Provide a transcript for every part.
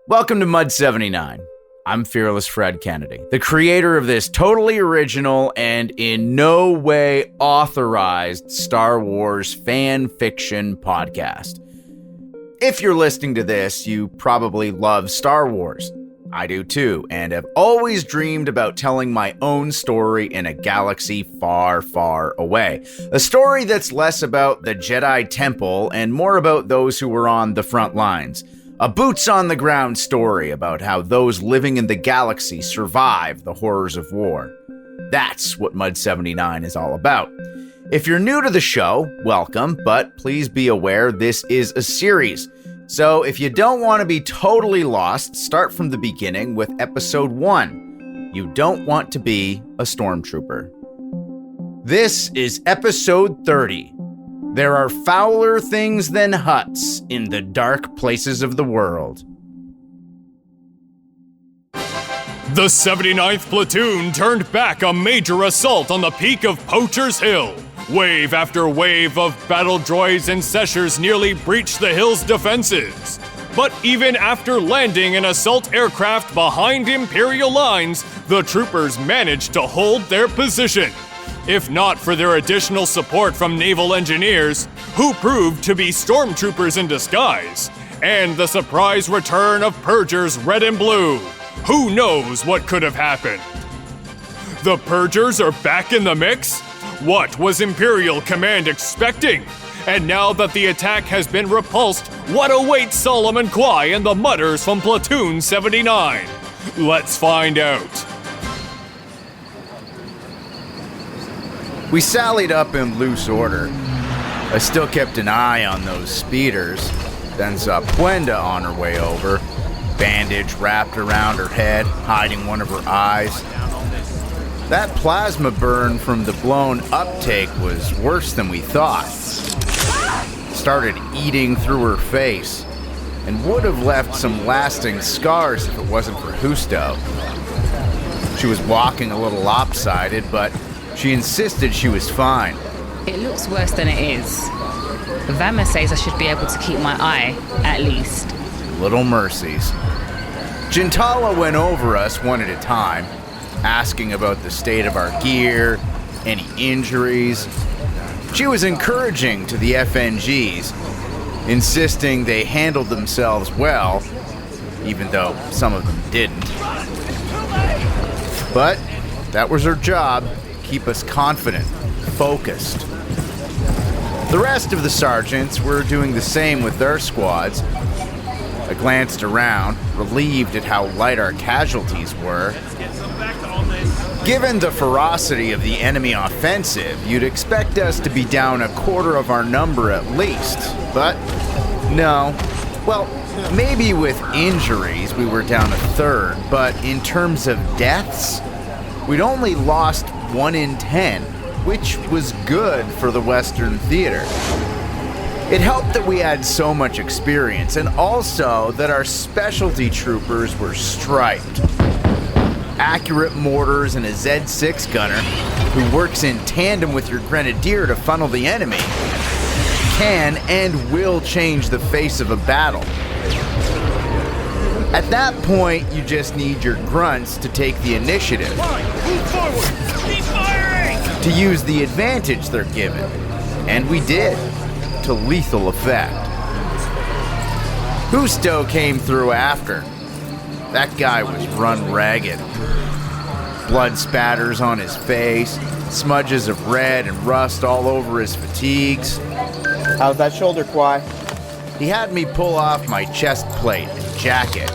Welcome to Mud 79. I'm Fearless Fred Kennedy, the creator of this totally original and in no way authorized Star Wars fan fiction podcast. If you're listening to this, you probably love Star Wars. I do too, and have always dreamed about telling my own story in a galaxy far, far away. A story that's less about the Jedi Temple and more about those who were on the front lines. A boots-on-the-ground story about how those living in the galaxy survive the horrors of war. That's what Mud 79 is all about. If you're new to the show, welcome, but please be aware this is a series. So if you don't want to be totally lost, start from the beginning with episode 1. You don't want to be a stormtrooper. This is episode 30. There are fouler things than huts in the dark places of the world. The 79th Platoon turned back a major assault on the peak of Poacher's Hill. Wave after wave of battle droids and seshers nearly breached the hill's defenses. But even after landing an assault aircraft behind Imperial lines, the troopers managed to hold their position. If not for their additional support from naval engineers, who proved to be stormtroopers in disguise, and the surprise return of Purgers red and blue, who knows what could have happened? The Purgers are back in the mix? What was Imperial Command expecting? And now that the attack has been repulsed, what awaits Solomon Quai and the Mutters from Platoon 79? Let's find out. We sallied up in loose order. I still kept an eye on those speeders, then saw Puenda on her way over, bandage wrapped around her head, hiding one of her eyes. That plasma burn from the blown uptake was worse than we thought. Started eating through her face, and would have left some lasting scars if it wasn't for Husto. She was walking a little lopsided, but she insisted she was fine. It looks worse than it is. Vama says I should be able to keep my eye, at least. Little mercies. Gintala went over us one at a time, asking about the state of our gear, any injuries. She was encouraging to the FNGs, insisting they handled themselves well, even though some of them didn't. But that was her job. Keep us confident, focused. The rest of the sergeants were doing the same with their squads. I glanced around, relieved at how light our casualties were. Given the ferocity of the enemy offensive, you'd expect us to be down a quarter of our number at least, but no. Well, maybe with injuries we were down a third, but in terms of deaths, we'd only lost 1 in 10, which was good for the Western Theater. It helped that we had so much experience, and also that our specialty troopers were striped. Accurate mortars and a Z6 gunner, who works in tandem with your grenadier to funnel the enemy, can and will change the face of a battle. At that point, you just need your grunts to take the initiative. Move forward! Keep firing! To use the advantage they're given. And we did, to lethal effect. Husto came through after. That guy was run ragged. Blood spatters on his face, smudges of red and rust all over his fatigues. How's that shoulder, Quai? He had me pull off my chest plate and jacket.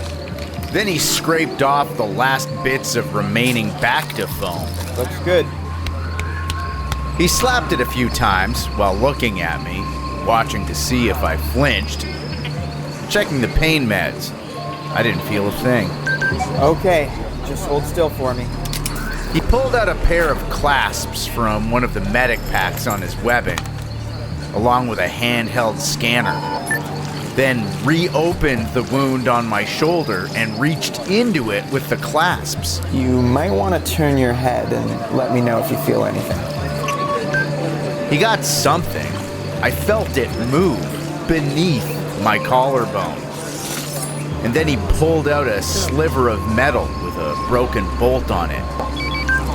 Then he scraped off the last bits of remaining Bacta foam. Looks good. He slapped it a few times while looking at me, watching to see if I flinched. Checking the pain meds. I didn't feel a thing. Okay, just hold still for me. He pulled out a pair of clasps from one of the medic packs on his weapon, along with a handheld scanner. Then reopened the wound on my shoulder and reached into it with the clasps. You might want to turn your head and let me know if you feel anything. He got something. I felt it move beneath my collarbone. and then he pulled out a sliver of metal with a broken bolt on it.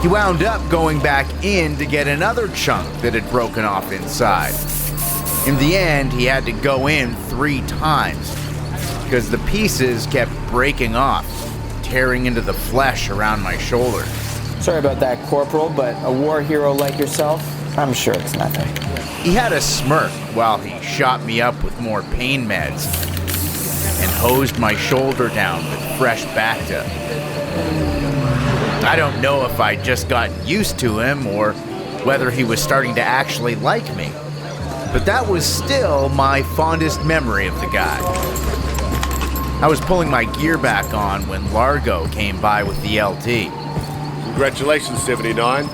He wound up going back in to get another chunk that had broken off inside. In the end, he had to go in 3 times because the pieces kept breaking off, tearing into the flesh around my shoulder. Sorry about that, Corporal, but a war hero like yourself, I'm sure it's nothing. He had a smirk while he shot me up with more pain meds and hosed my shoulder down with fresh Bacta. I don't know if I'd just gotten used to him or whether he was starting to actually like me, but that was still my fondest memory of the guy. I was pulling my gear back on when Largo came by with the LT. Congratulations, 79.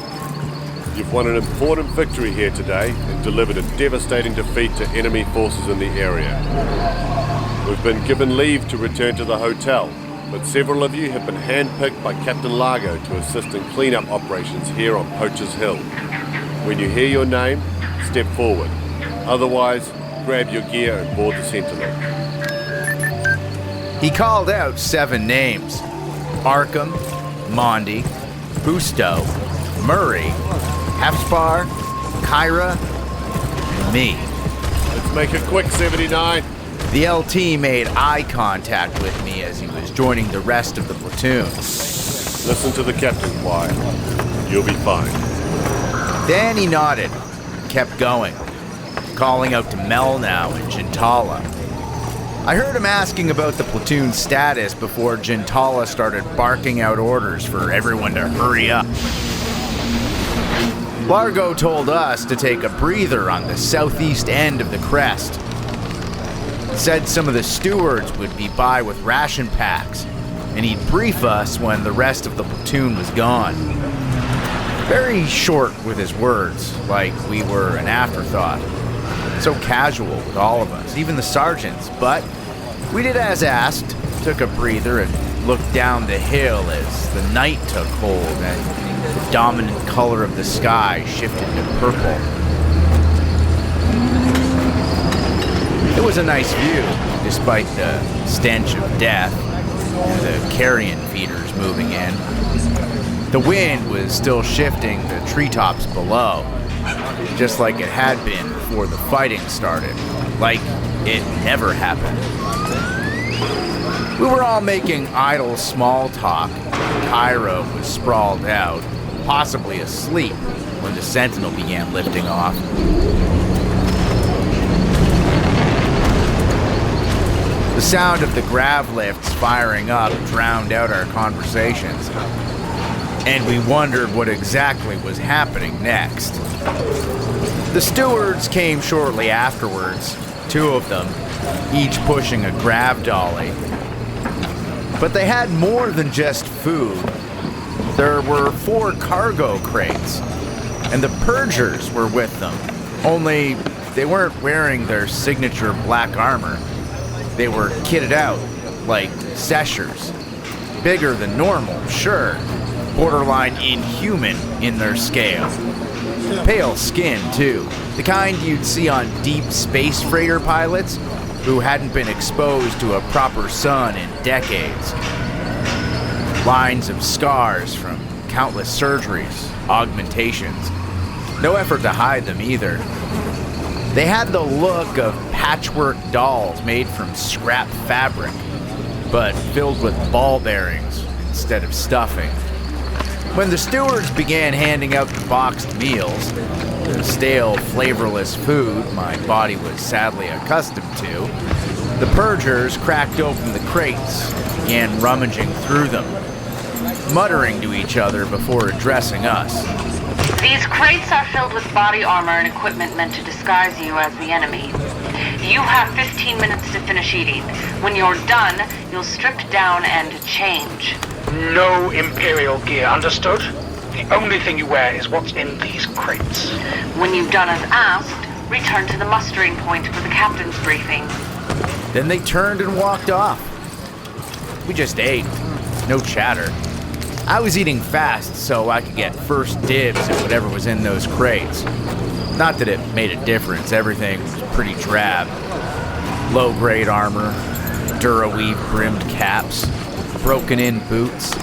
You've won an important victory here today and delivered a devastating defeat to enemy forces in the area. We've been given leave to return to the hotel, but several of you have been handpicked by Captain Largo to assist in cleanup operations here on Poacher's Hill. When you hear your name, step forward. Otherwise, grab your gear and board the Sentinel. He called out 7 names: Arkim, Mondi, Busto, Murray, Hafspar, Kyra, and me. Let's make it quick, 79. The LT made eye contact with me as he was joining the rest of the platoon. Listen to the captain, quiet. You'll be fine. Then he nodded, kept going, calling out to Mel now and Gintala. I heard him asking about the platoon's status before Gintala started barking out orders for everyone to hurry up. Largo told us to take a breather on the southeast end of the crest. Said some of the stewards would be by with ration packs, and he'd brief us when the rest of the platoon was gone. Very short with his words, like we were an afterthought. So casual with all of us, even the sergeants, but we did as asked, took a breather and looked down the hill as the night took hold and the dominant color of the sky shifted to purple. It was a nice view, despite the stench of death and the carrion feeders moving in. The wind was still shifting the treetops below, just like it had been before the fighting started, like it never happened. We were all making idle small talk. Kyra was sprawled out, possibly asleep, when the Sentinel began lifting off. The sound of the grav lifts firing up drowned out our conversations, and we wondered what exactly was happening next. The stewards came shortly afterwards, 2 of them, each pushing a grav dolly. But they had more than just food. There were 4 cargo crates, and the Purgers were with them, only they weren't wearing their signature black armor. They were kitted out, like Seshers. Bigger than normal, sure. Borderline inhuman in their scale. Pale skin, too. The kind you'd see on deep space freighter pilots who hadn't been exposed to a proper sun in decades. Lines of scars from countless surgeries, augmentations. No effort to hide them either. They had the look of patchwork dolls made from scrap fabric, but filled with ball bearings instead of stuffing. When the stewards began handing out the boxed meals, the stale, flavorless food my body was sadly accustomed to, the Purgers cracked open the crates and began rummaging through them, muttering to each other before addressing us. These crates are filled with body armor and equipment meant to disguise you as the enemy. You have 15 minutes to finish eating. When you're done, you'll strip down and change. No Imperial gear, understood? The only thing you wear is what's in these crates. When you've done as asked, return to the mustering point for the captain's briefing. Then they turned and walked off. We just ate. No chatter. I was eating fast so I could get first dibs at whatever was in those crates. Not that it made a difference, everything was pretty drab. Low-grade armor, Duraweave brimmed caps, broken-in boots,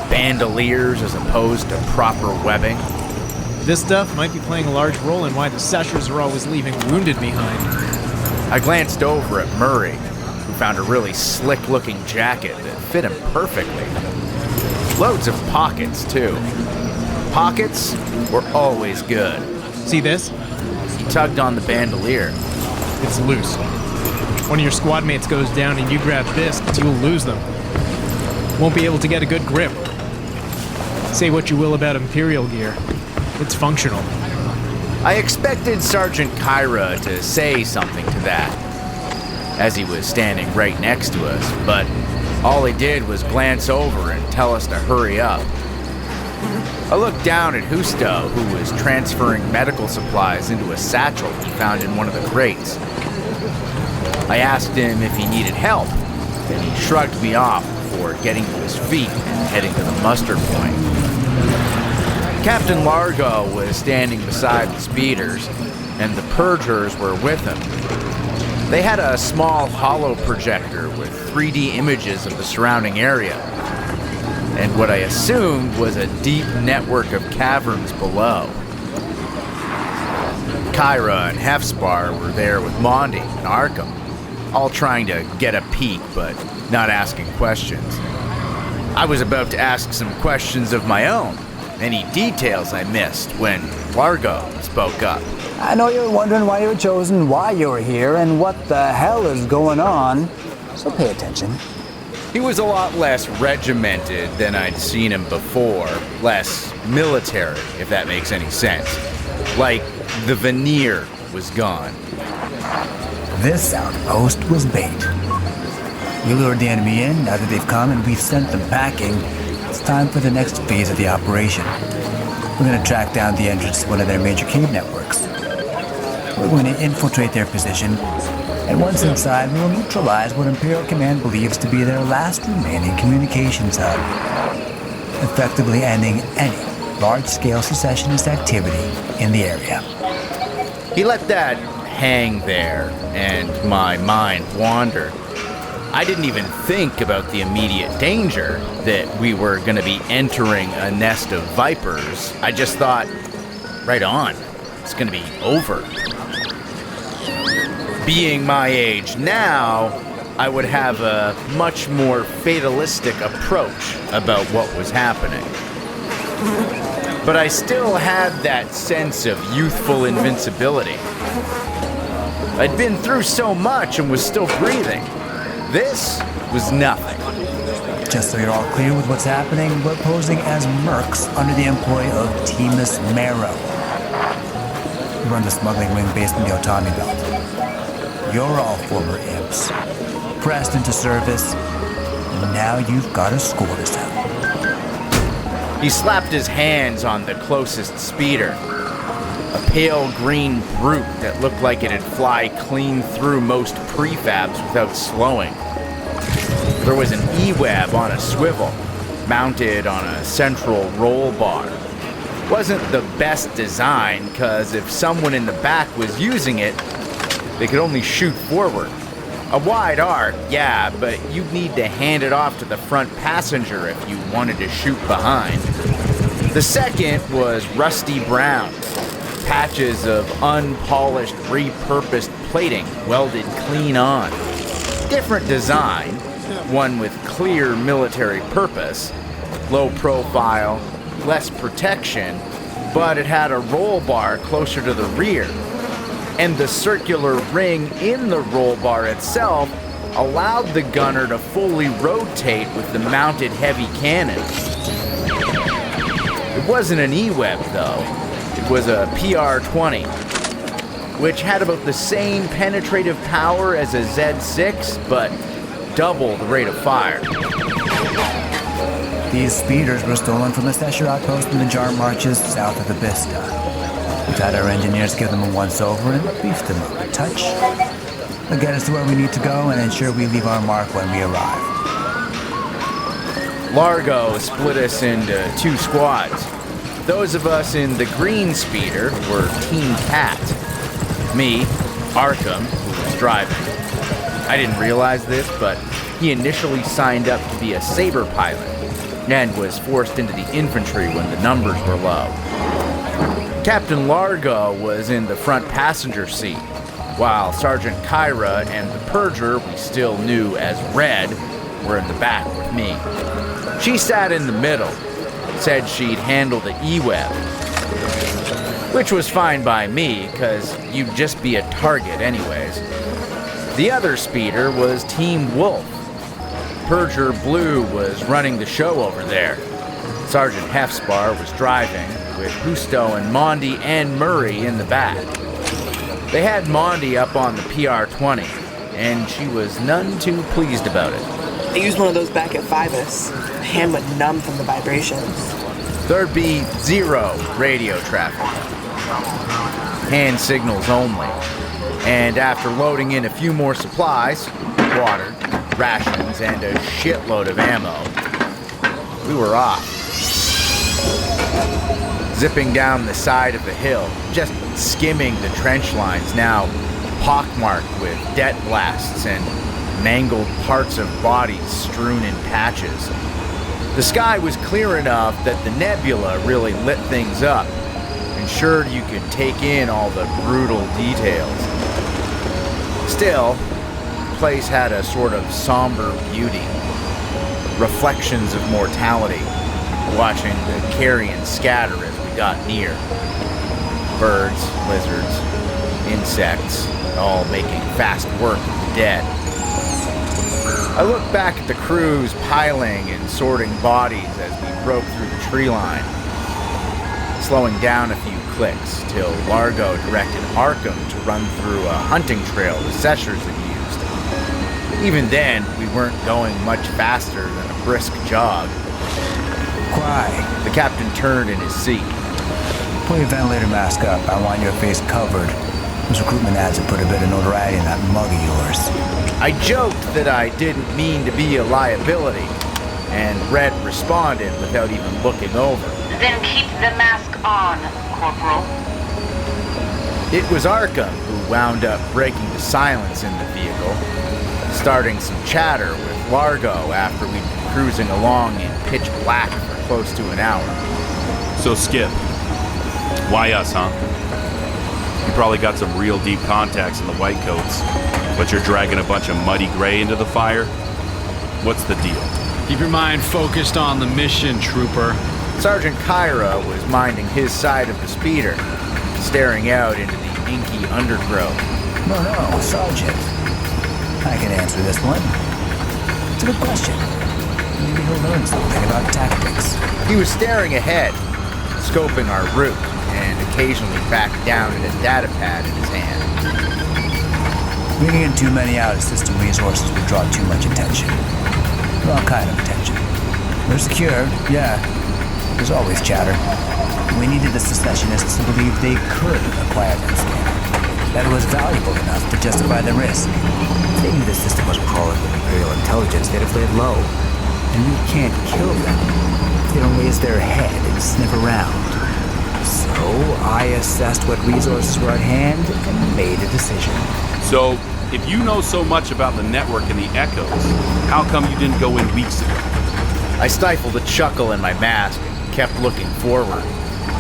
bandoliers as opposed to proper webbing. This stuff might be playing a large role in why the Seshers are always leaving wounded behind. I glanced over at Murray, who found a really slick-looking jacket that fit him perfectly. Loads of pockets, too. Pockets were always good. See this? He tugged on the bandolier. It's loose. One of your squad mates goes down and you grab this, you'll lose them. Won't be able to get a good grip. Say what you will about Imperial gear. It's functional. I expected Sergeant Kyra to say something to that, as he was standing right next to us, but all he did was glance over and tell us to hurry up. I looked down at Husto, who was transferring medical supplies into a satchel he found in one of the crates. I asked him if he needed help, and he shrugged me off before getting to his feet and heading to the muster point. Captain Largo was standing beside the speeders, and the Purgers were with him. They had a small holo projector with 3D images of the surrounding area, and what I assumed was a deep network of caverns below. Kyra and Hefspar were there with Mondi and Arkim, all trying to get a peek, but not asking questions. I was about to ask some questions of my own, any details I missed, when Largo spoke up. I know you're wondering why you were chosen, why you're here, and what the hell is going on, so pay attention. He was a lot less regimented than I'd seen him before, less military, if that makes any sense. Like, the veneer was gone. This outpost was bait. We lured the enemy in, now that they've come and we've sent them packing, it's time for the next phase of the operation. We're going to track down the entrance to one of their major cave networks. We're going to infiltrate their position, and once inside, we will neutralize what Imperial Command believes to be their last remaining communications hub, effectively ending any large-scale secessionist activity in the area. He let that hang there, and my mind wandered. I didn't even think about the immediate danger that we were going to be entering a nest of vipers. I just thought, right on, it's going to be over. Being my age now, I would have a much more fatalistic approach about what was happening. But I still had that sense of youthful invincibility. I'd been through so much and was still breathing. This was nothing. Just so you're all clear with what's happening, we're posing as mercs under the employ of Timus Marrow. He runs a smuggling ring based in the Otami Belt. You're all former imps, pressed into service, and now you've got to score us out. He slapped his hands on the closest speeder, a pale green brute that looked like it'd fly clean through most prefabs without slowing. There was an E-web on a swivel, mounted on a central roll bar. Wasn't the best design, cause if someone in the back was using it, they could only shoot forward. A wide arc, yeah, but you'd need to hand it off to the front passenger if you wanted to shoot behind. The second was rusty brown. Patches of unpolished, repurposed plating welded clean on. Different design, one with clear military purpose, low profile, less protection, but it had a roll bar closer to the rear. And the circular ring in the roll bar itself allowed the gunner to fully rotate with the mounted heavy cannon. It wasn't an E-web though. It was a PR-20, which had about the same penetrative power as a Z6, but double the rate of fire. These speeders were stolen from the Sesher outpost in the Jar Marches south of the Vista. We've had our engineers give them a once-over and beefed them up a touch. They'll get us to where we need to go and ensure we leave our mark when we arrive. Largo split us into two squads. Those of us in the green speeder were Team Cat. Me, Arkim, who was driving, I didn't realize this, but he initially signed up to be a saber pilot and was forced into the infantry when the numbers were low. Captain Largo was in the front passenger seat, while Sergeant Kyra and the Purger we still knew as Red were in the back with me. She sat in the middle, said she'd handle the E-Web, which was fine by me, because you'd just be a target anyways. The other speeder was Team Wolf. Purger Blue was running the show over there. Sergeant Hefspar was driving, with Husto and Mondi and Murray in the back. They had Mondi up on the PR-20, and she was none too pleased about it. I used one of those back at Fivus. My hand went numb from the vibrations. There'd be 0 radio traffic. Hand signals only. And after loading in a few more supplies, water, rations, and a shitload of ammo, we were off. Zipping down the side of the hill, just skimming the trench lines now pockmarked with det blasts and mangled parts of bodies strewn in patches. The sky was clear enough that the nebula really lit things up, ensured you could take in all the brutal details. Still, the place had a sort of somber beauty. Reflections of mortality, watching the carrion scatter as we got near. Birds, lizards, insects, all making fast work of the dead. I looked back at the crews piling and sorting bodies as we broke through the tree line, slowing down a few clicks till Largo directed Arkim to run through a hunting trail the Seshers had used. Even then, we weren't going much faster than a brisk jog. Quiet. The captain turned in his seat. Pull your ventilator mask up. I want your face covered. Those recruitment ads have put a bit of notoriety in that mug of yours. I joked that I didn't mean to be a liability, and Red responded without even looking over. Then keep the mask on, Corporal. It was Arkim who wound up breaking the silence in the vehicle, starting some chatter with Largo after we'd been cruising along in pitch black for close to an hour. So Skip, why us, huh? You probably got some real deep contacts in the white coats, but you're dragging a bunch of muddy gray into the fire? What's the deal? Keep your mind focused on the mission, Trooper. Sergeant Kyra was minding his side of the speeder, staring out into the inky undergrowth. No, Sergeant. I can answer this one. It's a good question. Maybe he'll learn something about tactics. He was staring ahead, scoping our route, and occasionally backed down at a data pad in his hand. Bringing in too many out-of-system resources would draw too much attention. All kind of attention. They're secure, yeah. There's always chatter. We needed the secessionists to believe they could acquire them scan. That it was valuable enough to justify the risk. If they knew the system was crawling with Imperial intelligence, they'd have laid low. And we can't kill them. They don't raise their head and sniff around. So I assessed what resources were at hand and made a decision. So, if you know so much about the network and the echoes, how come you didn't go in weeks ago? I stifled a chuckle in my mask and kept looking forward.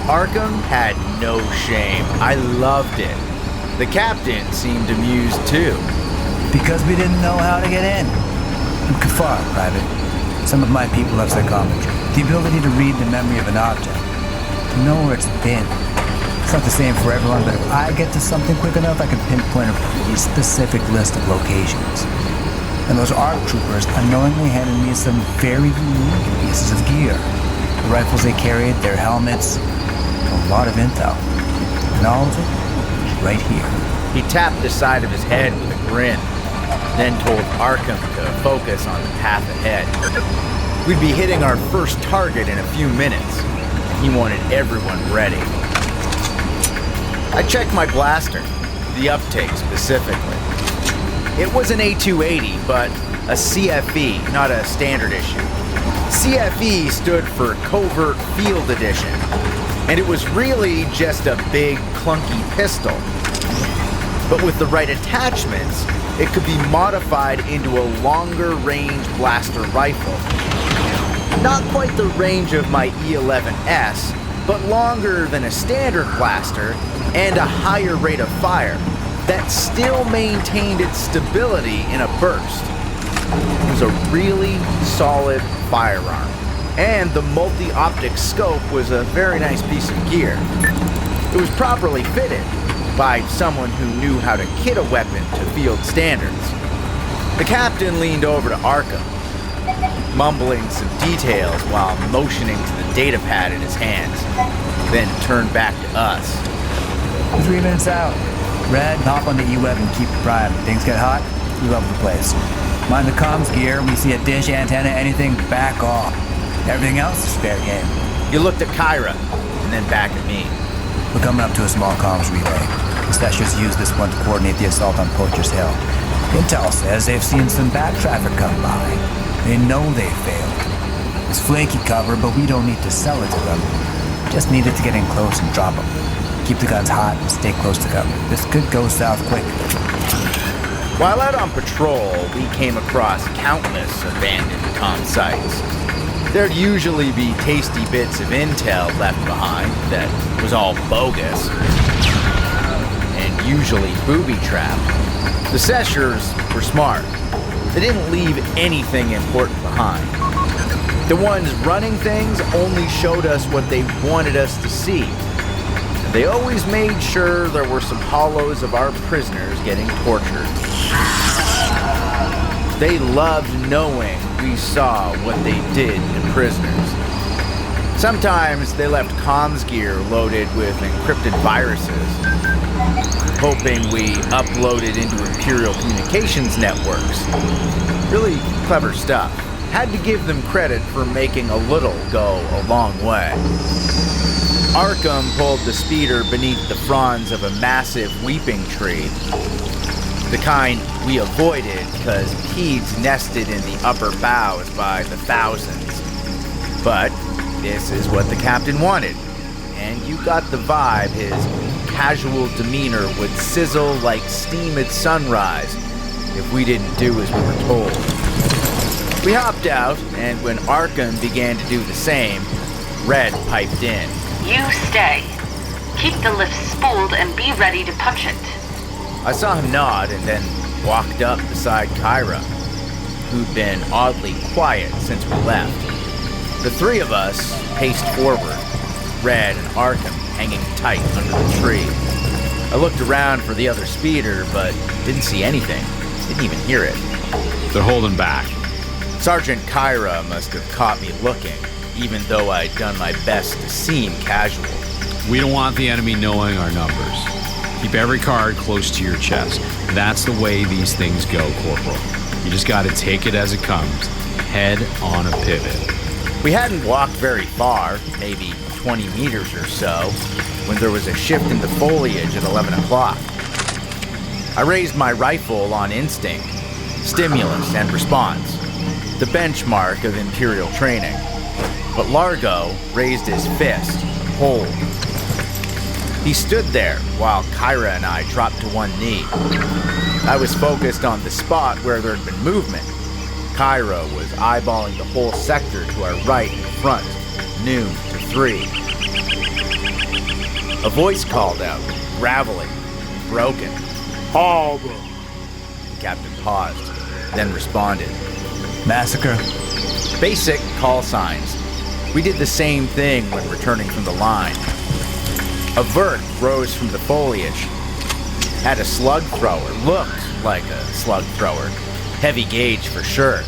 Arkim had no shame. I loved it. The captain seemed amused too. Because we didn't know how to get in. I'm Kafar, Private. Some of my people have psychometry. The ability to read the memory of an object. To know where it's been. It's not the same for everyone, but if I get to something quick enough, I can pinpoint a pretty specific list of locations. And those ARC troopers unknowingly handed me some very unique pieces of gear. The rifles they carried, their helmets, a lot of intel. And all of it, right here. He tapped the side of his head with a grin, then told Arkim to focus on the path ahead. We'd be hitting our first target in a few minutes, and he wanted everyone ready. I checked my blaster, the uptake specifically. It was an A280, but a CFE, not a standard issue. CFE stood for Covert Field Edition, and it was really just a big, clunky pistol. But with the right attachments, it could be modified into a longer-range blaster rifle. Not quite the range of my E11S, but longer than a standard blaster and a higher rate of fire that still maintained its stability in a burst. It was a really solid firearm, and the multi-optic scope was a very nice piece of gear. It was properly fitted by someone who knew how to kit a weapon to field standards. The captain leaned over to Arkim, mumbling some details while motioning to the data pad in his hands, then turned back to us. 3 minutes out. Red, hop on the E-Web and keep it prime. Things get hot, you love the place. Mind the comms gear, we see a dish, antenna, anything, back off. Everything else is fair game. You looked at Kyra, and then back at me. We're coming up to a small comms relay. The Steshers use this one to coordinate the assault on Poacher's Hill. Intel says they've seen some bad traffic come by. They know they failed. It's flaky cover, but we don't need to sell it to them. Just needed to get in close and drop them. Keep the guns hot and stay close to cover. This could go south quick. While out on patrol, we came across countless abandoned comm sites. There'd usually be tasty bits of intel left behind that was all bogus, and usually booby-trapped. The Steshers were smart. They didn't leave anything important behind. The ones running things only showed us what they wanted us to see. And they always made sure there were some hollows of our prisoners getting tortured. They loved knowing we saw what they did to prisoners. Sometimes they left comms gear loaded with encrypted viruses, hoping we uploaded into Imperial communications networks. Really clever stuff. Had to give them credit for making a little go a long way. Arkim pulled the speeder beneath the fronds of a massive weeping tree. The kind we avoided because peeds nested in the upper boughs by the thousands. But this is what the captain wanted, and you got the vibe his casual demeanor would sizzle like steam at sunrise if we didn't do as we were told. We hopped out, and when Arkim began to do the same, Red piped in. You stay. Keep the lift spooled and be ready to punch it. I saw him nod and then walked up beside Kyra, who'd been oddly quiet since we left. The three of us paced forward, Red and Arkim hanging tight under the tree. I looked around for the other speeder, but didn't see anything. Didn't even hear it. They're holding back. Sergeant Kyra must have caught me looking, even though I'd done my best to seem casual. We don't want the enemy knowing our numbers. Keep every card close to your chest. That's the way these things go, Corporal. You just gotta take it as it comes, head on a pivot. We hadn't walked very far, maybe 20 meters or so, when there was a shift in the foliage at 11 o'clock. I raised my rifle on instinct, stimulus and response, the benchmark of Imperial training. But Largo raised his fist, hold. He stood there while Kyra and I dropped to one knee. I was focused on the spot where there'd been movement. Kyra was eyeballing the whole sector to our right and front, noon to 3. A voice called out, gravelly, broken. Harbor. The captain paused, then responded. Massacre. Basic call signs. We did the same thing when returning from the line. A vert rose from the foliage. Had a slug thrower, looked like a slug thrower. Heavy gauge for sure.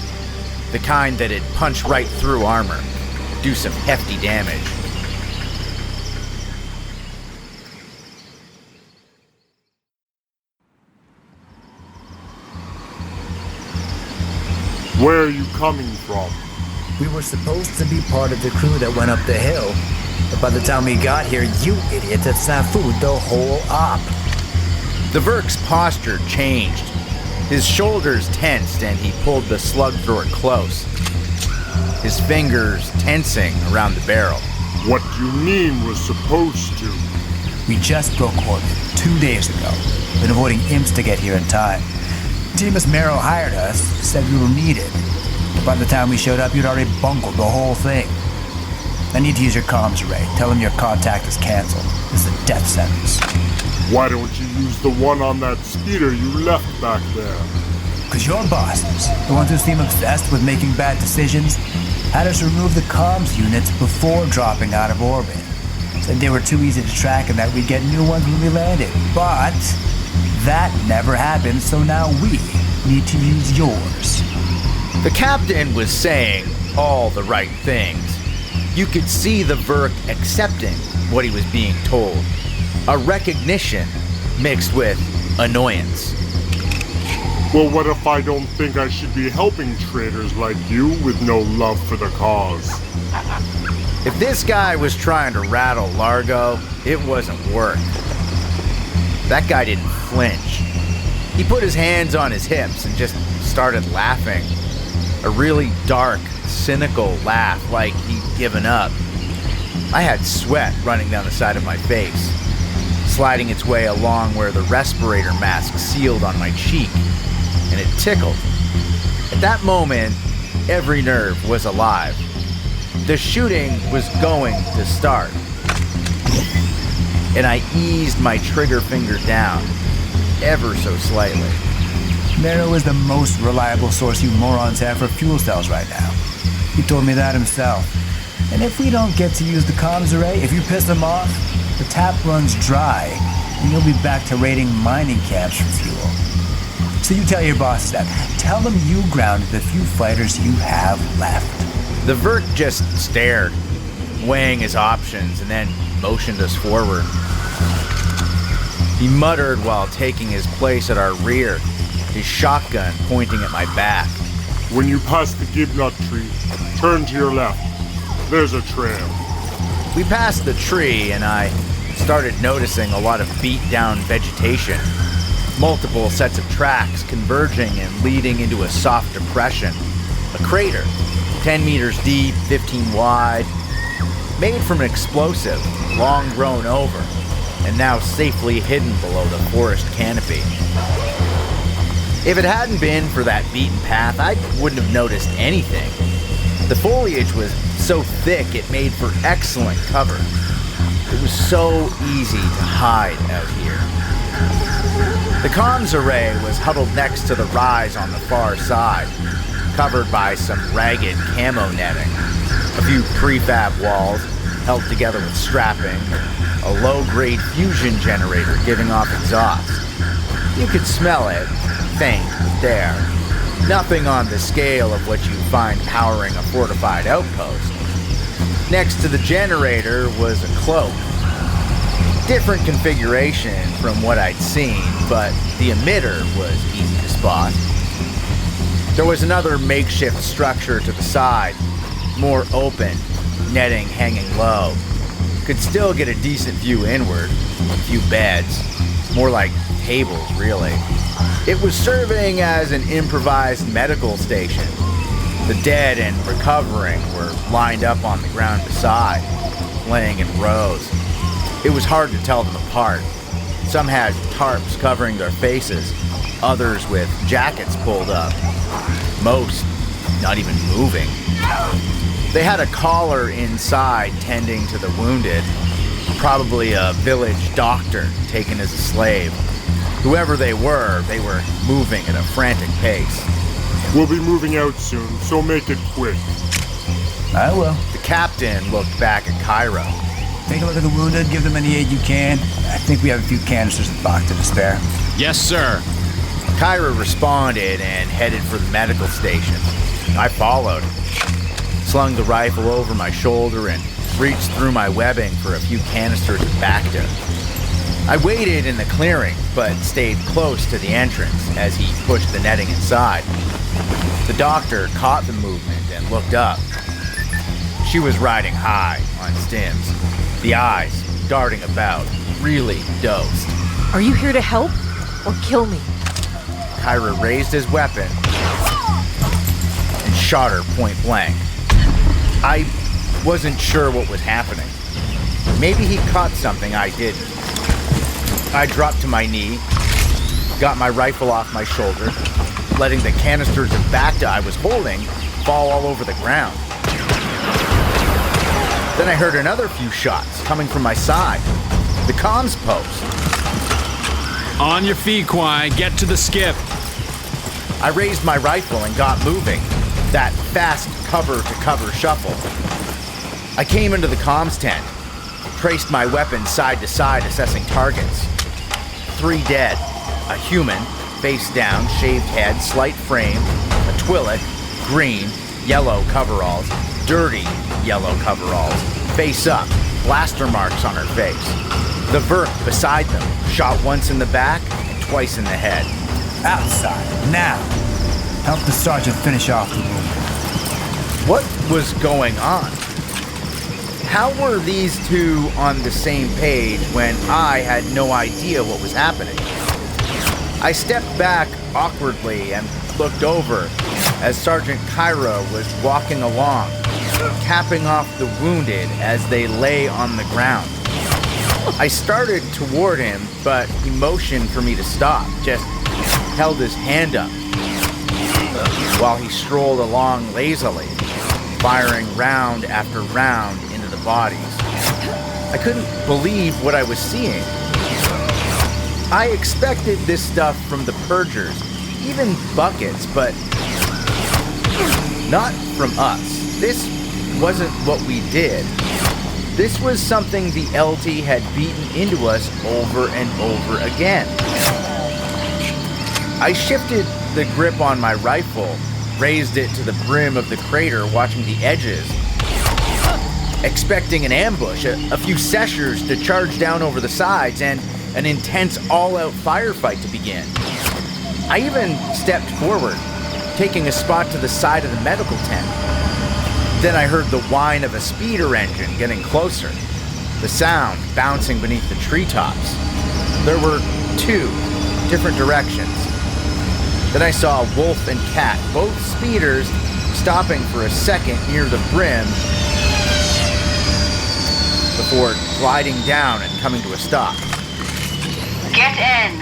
The kind that'd punch right through armor. Do some hefty damage. Where are you coming from? We were supposed to be part of the crew that went up the hill. But by the time we got here, you idiots had snafu'd the whole op. The Verk's posture changed. His shoulders tensed and he pulled the slug thrower close. His fingers tensing around the barrel. What do you mean was supposed to? We just broke orbit 2 days ago. Been avoiding imps to get here in time. team as Marrow hired us said we were needed. By the time we showed up, you'd already bungled the whole thing. I need to use your comms array. Tell them your contact is canceled. It's a death sentence. Why don't you use the one on that speeder you left back there? Because your bosses, the ones who seem obsessed with making bad decisions, had us remove the comms units before dropping out of orbit. Said they were too easy to track and that we'd get new ones when we landed. But that never happened, so now we need to use yours. The captain was saying all the right things. You could see the Verk accepting what he was being told. A recognition mixed with annoyance. Well, what if I don't think I should be helping traitors like you with no love for the cause? If this guy was trying to rattle Largo, it wasn't work. That guy didn't flinch. He put his hands on his hips and just started laughing. A really dark, cynical laugh, like he'd given up. I had sweat running down the side of my face, sliding its way along where the respirator mask sealed on my cheek, and it tickled. At that moment, every nerve was alive. The shooting was going to start, and I eased my trigger finger down, ever so slightly. Marrow is the most reliable source you morons have for fuel cells right now. He told me that himself. And if we don't get to use the comms array, if you piss him off, the tap runs dry, and you'll be back to raiding mining camps for fuel. So you tell your bosses that. Tell them you grounded the few fighters you have left. The Verk just stared, weighing his options, and then motioned us forward. He muttered while taking his place at our rear, his shotgun pointing at my back. When you pass the gibnut tree, turn to your left. There's a trail. We passed the tree, and I started noticing a lot of beat-down vegetation. Multiple sets of tracks converging and leading into a soft depression. A crater, 10 meters deep, 15 wide, made from an explosive, long grown over, and now safely hidden below the forest canopy. If it hadn't been for that beaten path, I wouldn't have noticed anything. The foliage was so thick it made for excellent cover. It was so easy to hide out here. The comms array was huddled next to the rise on the far side, covered by some ragged camo netting, a few prefab walls held together with strapping, a low-grade fusion generator giving off exhaust. You could smell it, faint but there. Nothing on the scale of what you find powering a fortified outpost. Next to the generator was a cloak. Different configuration from what I'd seen, but the emitter was easy to spot. There was another makeshift structure to the side, more open, netting hanging low. Could still get a decent view inward, a few beds, more like tables really. It was serving as an improvised medical station. The dead and recovering were lined up on the ground beside, laying in rows. It was hard to tell them apart. Some had tarps covering their faces, others with jackets pulled up. Most not even moving. They had a collar inside tending to the wounded, probably a village doctor taken as a slave. Whoever they were moving at a frantic pace. We'll be moving out soon, so make it quick. I will. The captain looked back at Cairo. Take a look at the wounded, give them any aid you can. I think we have a few canisters of vodka to spare. Yes, sir. Cairo responded and headed for the medical station. I followed, slung the rifle over my shoulder and reached through my webbing for a few canisters of Bacta. I waited in the clearing, but stayed close to the entrance as he pushed the netting inside. The doctor caught the movement and looked up. She was riding high on stims, the eyes darting about, really dosed. Are you here to help or kill me? Cairo raised his weapon and shot her point blank. I wasn't sure what was happening. Maybe he caught something I didn't. I dropped to my knee, got my rifle off my shoulder, letting the canisters of Bacta I was holding fall all over the ground. Then I heard another few shots coming from my side, the comms post. On your feet, Quai. Get to the skip. I raised my rifle and got moving, that fast cover-to-cover shuffle. I came into the comms tent, traced my weapon side to side, assessing targets. 3 dead, a human, face down, shaved head, slight frame, a Twi'lek, green, yellow coveralls, dirty yellow coveralls, face up, blaster marks on her face. The Verk beside them, shot once in the back and twice in the head. Outside, now. Help the sergeant finish off the wound. What was going on? How were these two on the same page when I had no idea what was happening? I stepped back awkwardly and looked over as Sergeant Kyra was walking along, capping off the wounded as they lay on the ground. I started toward him, but he motioned for me to stop, just held his hand up, while he strolled along lazily, firing round after round into the bodies. I couldn't believe what I was seeing. I expected this stuff from the Purgers, even buckets, but not from us. This wasn't what we did. This was something the LT had beaten into us over and over again. I shifted the grip on my rifle, raised it to the brim of the crater, watching the edges, expecting an ambush, a few seshers to charge down over the sides, and an intense all-out firefight to begin. I even stepped forward, taking a spot to the side of the medical tent. Then I heard the whine of a speeder engine getting closer, the sound bouncing beneath the treetops. There were 2 different directions. Then I saw Wolf and Cat, both speeders, stopping for a second near the brim before gliding down and coming to a stop. Get in!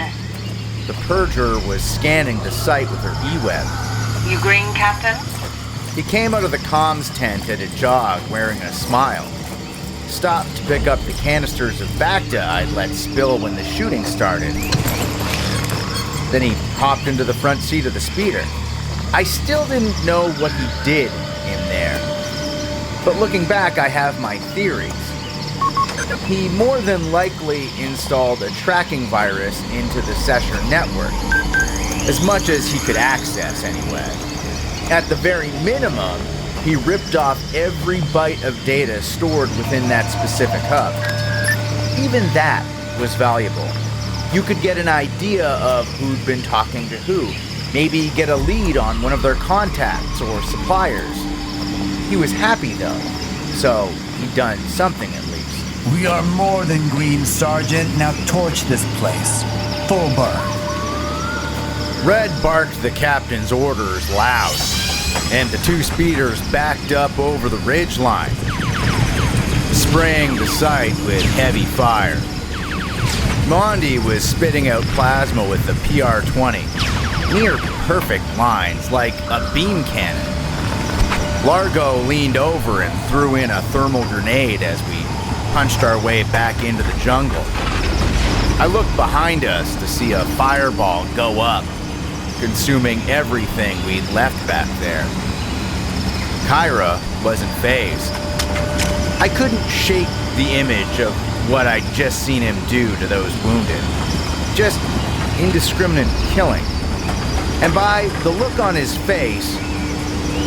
The Purger was scanning the site with her E-web. You green, Captain? He came out of the comms tent at a jog, wearing a smile. Stopped to pick up the canisters of Bacta I'd let spill when the shooting started. Then he hopped into the front seat of the speeder. I still didn't know what he did in there. But looking back, I have my theories. He more than likely installed a tracking virus into the Sesher network. As much as he could access, anyway. At the very minimum, he ripped off every byte of data stored within that specific hub. Even that was valuable. You could get an idea of who'd been talking to who, maybe get a lead on one of their contacts or suppliers. He was happy though, so he'd done something at least. We are more than green, Sergeant. Now torch this place. Full burn. Red barked the captain's orders loud, and the 2 speeders backed up over the ridgeline, spraying the site with heavy fire. Mondi was spitting out plasma with the PR-20, near perfect lines, like a beam cannon. Largo leaned over and threw in a thermal grenade as we punched our way back into the jungle. I looked behind us to see a fireball go up, consuming everything we'd left back there. Kyra wasn't fazed. I couldn't shake the image of what I'd just seen him do to those wounded. Just indiscriminate killing. And by the look on his face,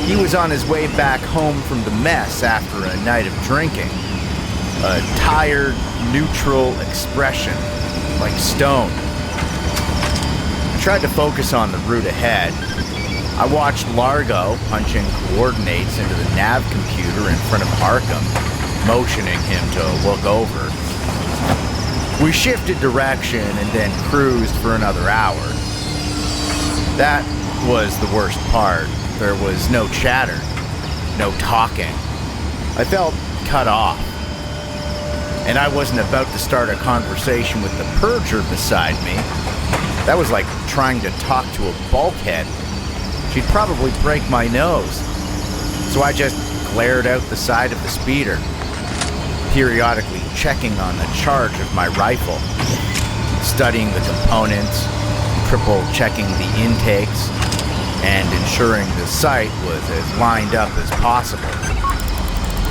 he was on his way back home from the mess after a night of drinking. A tired, neutral expression, like stone. I tried to focus on the route ahead. I watched Largo punching coordinates into the nav computer in front of Arkim, motioning him to look over. We shifted direction and then cruised for another hour. That was the worst part. There was no chatter, no talking. I felt cut off. And I wasn't about to start a conversation with the Purger beside me. That was like trying to talk to a bulkhead. She'd probably break my nose. So I just glared out the side of the speeder, periodically checking on the charge of my rifle, studying the components, triple-checking the intakes, and ensuring the sight was as lined up as possible.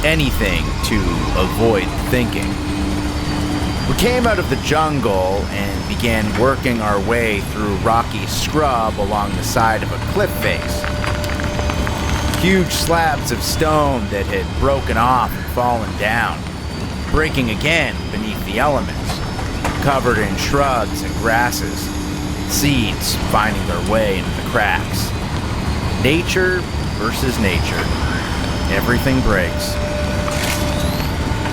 Anything to avoid thinking. We came out of the jungle and began working our way through rocky scrub along the side of a cliff face. Huge slabs of stone that had broken off and fallen down, breaking again beneath the elements, covered in shrubs and grasses, seeds finding their way into the cracks. Nature versus nature. Everything breaks.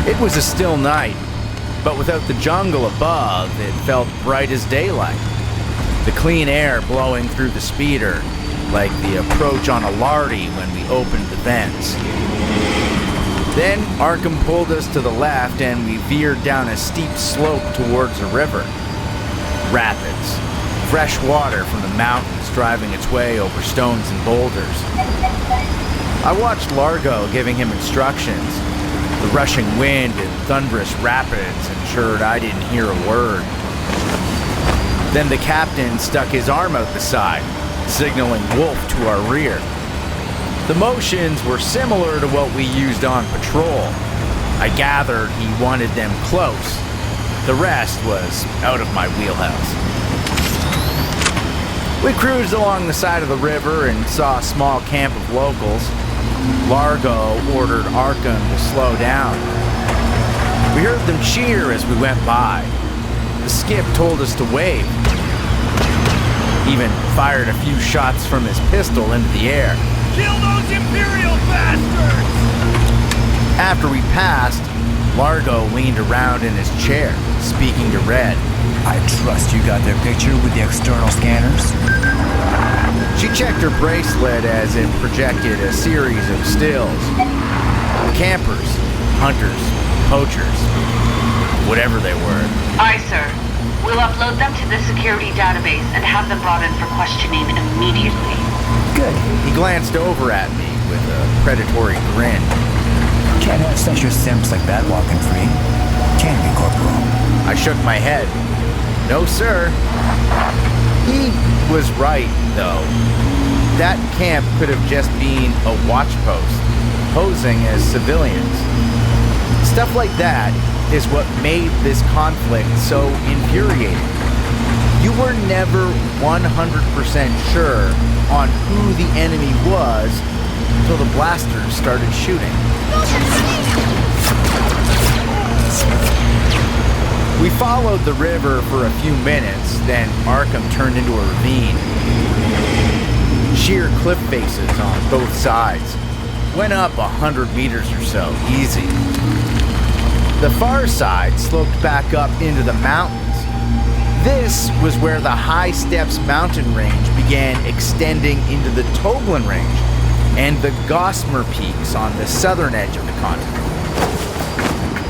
It was a still night, but without the jungle above, it felt bright as daylight. The clean air blowing through the speeder, like the approach on a Lardy when we opened the vents. Then Arkim pulled us to the left and we veered down a steep slope towards a river. Rapids. Fresh water from the mountains driving its way over stones and boulders. I watched Largo giving him instructions. The rushing wind and thunderous rapids ensured I didn't hear a word. Then the captain stuck his arm out the side, signaling Wolf to our rear. The motions were similar to what we used on patrol. I gathered he wanted them close. The rest was out of my wheelhouse. We cruised along the side of the river and saw a small camp of locals. Largo ordered Arkim to slow down. We heard them cheer as we went by. The skip told us to wave. Even fired a few shots from his pistol into the air. Kill those Imperial bastards! After we passed, Largo leaned around in his chair, speaking to Red. I trust you got their picture with the external scanners? She checked her bracelet as it projected a series of stills. Campers, hunters, poachers, whatever they were. Aye, sir. We'll upload them to the security database and have them brought in for questioning immediately. Good. He glanced over at me with a predatory grin. Can't have such your simps like that walking free. Can we, Corporal? I shook my head. No, sir. He was right, though. That camp could have just been a watch post, posing as civilians. Stuff like that is what made this conflict so infuriating. You were never 100% sure on who the enemy was until the blasters started shooting. We followed the river for a few minutes, then Arkim turned into a ravine. Sheer cliff faces on both sides. Went up 100 meters or so, easy. The far side sloped back up into the mountains. This was where the High Steps mountain range began extending into the Toblin range and the Gossamer peaks on the southern edge of the continent.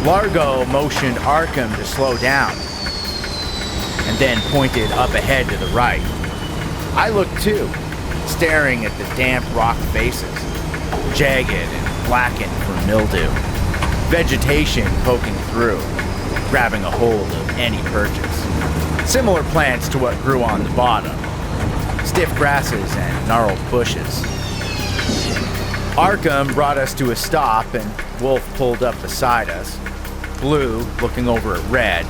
Largo motioned Arkim to slow down, and then pointed up ahead to the right. I looked too, staring at the damp rock faces, jagged and blackened from mildew, vegetation poking through, grabbing a hold of any purchase. Similar plants to what grew on the bottom, stiff grasses and gnarled bushes. Arkim brought us to a stop and Wolf pulled up beside us. Blue looking over at Red,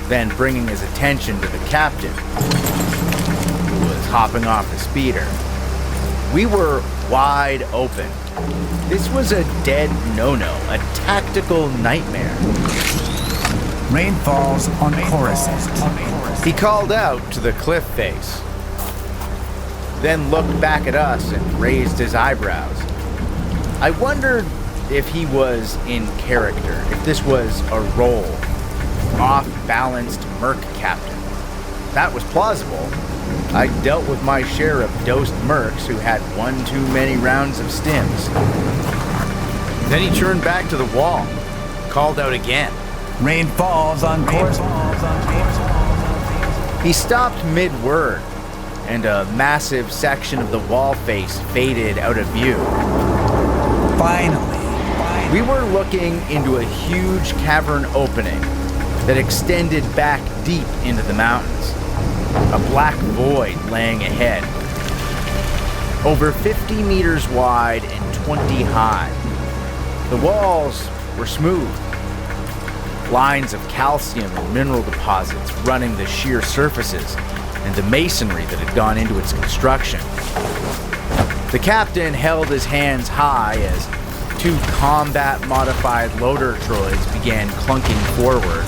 then bringing his attention to the captain, who was hopping off the speeder. We were wide open. This was a dead no-no, a tactical nightmare. Rain falls on Coruscant. He called out to the cliff face, then looked back at us and raised his eyebrows. I wondered if he was in character, if this was a role, off-balanced merc captain. That was plausible. I dealt with my share of dosed mercs who had one too many rounds of stims. Then he turned back to the wall, called out again. Rain falls on Coruscant. He stopped mid-word, and a massive section of the wall face faded out of view. Finally. We were looking into a huge cavern opening that extended back deep into the mountains. A black void laying ahead. Over 50 meters wide and 20 high. The walls were smooth. Lines of calcium and mineral deposits running the sheer surfaces and the masonry that had gone into its construction. The captain held his hands high as 2 combat-modified loader droids began clunking forward.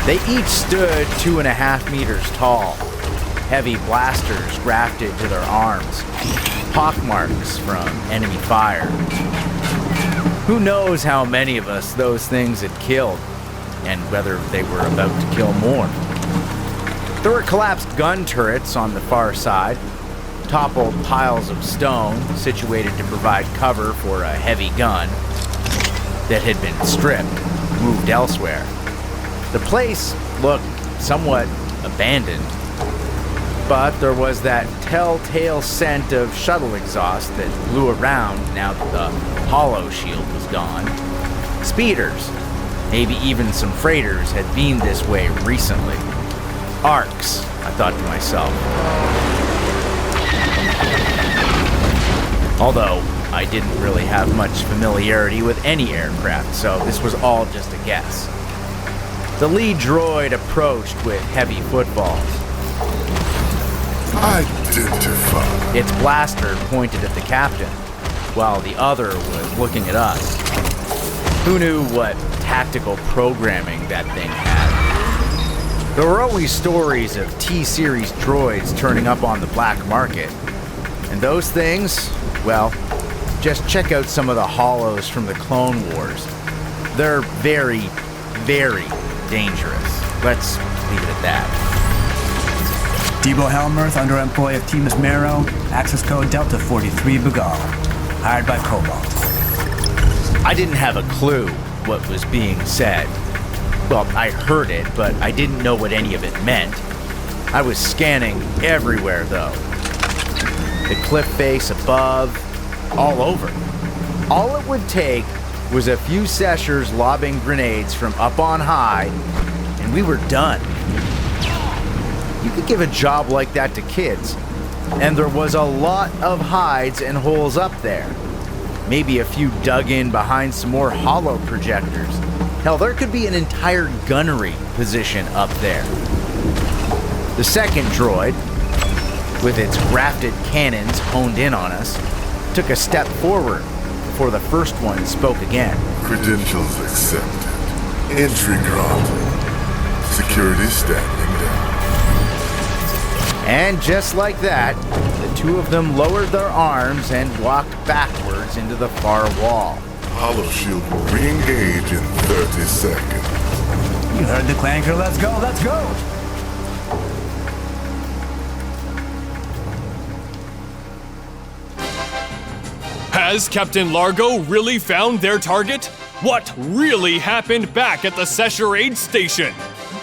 They each stood 2.5 meters tall, heavy blasters grafted to their arms, pockmarks from enemy fire. Who knows how many of us those things had killed, and whether they were about to kill more. There were collapsed gun turrets on the far side, toppled piles of stone situated to provide cover for a heavy gun that had been stripped, moved elsewhere. The place looked somewhat abandoned, but there was that telltale scent of shuttle exhaust that blew around now that the hollow shield was gone. Speeders, maybe even some freighters, had been this way recently. Arcs, I thought to myself. Although I didn't really have much familiarity with any aircraft, so this was all just a guess. The lead droid approached with heavy footfalls. Identify. Its blaster pointed at the captain, while the other was looking at us. Who knew what tactical programming that thing had? There were always stories of T-Series droids turning up on the black market. And those things, well, just check out some of the hollows from the Clone Wars. They're very, very dangerous. Let's leave it at that. Debo Helmuth, underemployee of Timus Marrow, access code Delta 43 Bagal, hired by Cobalt. I didn't have a clue what was being said. Well, I heard it, but I didn't know what any of it meant. I was scanning everywhere, though. The cliff face above, all over. All it would take was a few Seshers lobbing grenades from up on high, and we were done. You could give a job like that to kids, and there was a lot of hides and holes up there. Maybe a few dug in behind some more hollow projectors. Hell, there could be an entire gunnery position up there. The second droid, with its grafted cannons honed in on us, took a step forward before the first one spoke again. Credentials accepted. Entry granted. Security standing down. And just like that, the two of them lowered their arms and walked backwards into the far wall. Hollow shield will re-engage in 30 seconds. You heard the clanker. Let's go, let's go! Has Captain Largo really found their target? What really happened back at the Sesher aid station?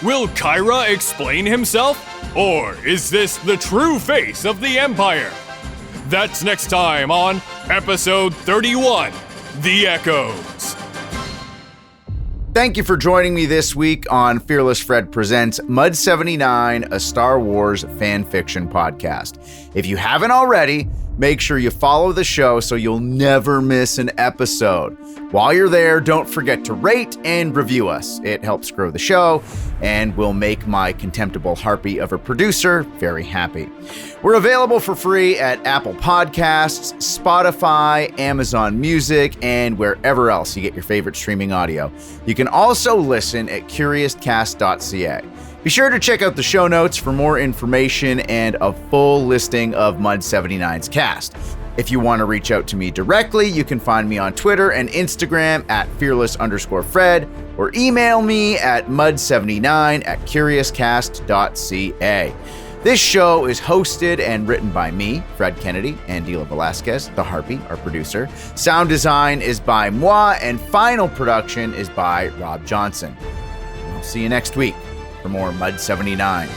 Will Kyra explain himself? Or is this the true face of the Empire? That's next time on Episode 31, The Echoes. Thank you for joining me this week on Fearless Fred Presents Mud 79, a Star Wars fan fiction podcast. If you haven't already, make sure you follow the show so you'll never miss an episode. While you're there, don't forget to rate and review us. It helps grow the show and will make my contemptible harpy of a producer very happy. We're available for free at Apple Podcasts, Spotify, Amazon Music, and wherever else you get your favorite streaming audio. You can also listen at CuriousCast.ca. Be sure to check out the show notes for more information and a full listing of Mud 79's cast. If you want to reach out to me directly, you can find me on Twitter and Instagram at fearless_Fred, or email me at mud79@curiouscast.ca. This show is hosted and written by me, Fred Kennedy, and Dila Velazquez, the Harpy, our producer. Sound design is by moi, and final production is by Rob Johnson. I'll see you next week for more Mud 79.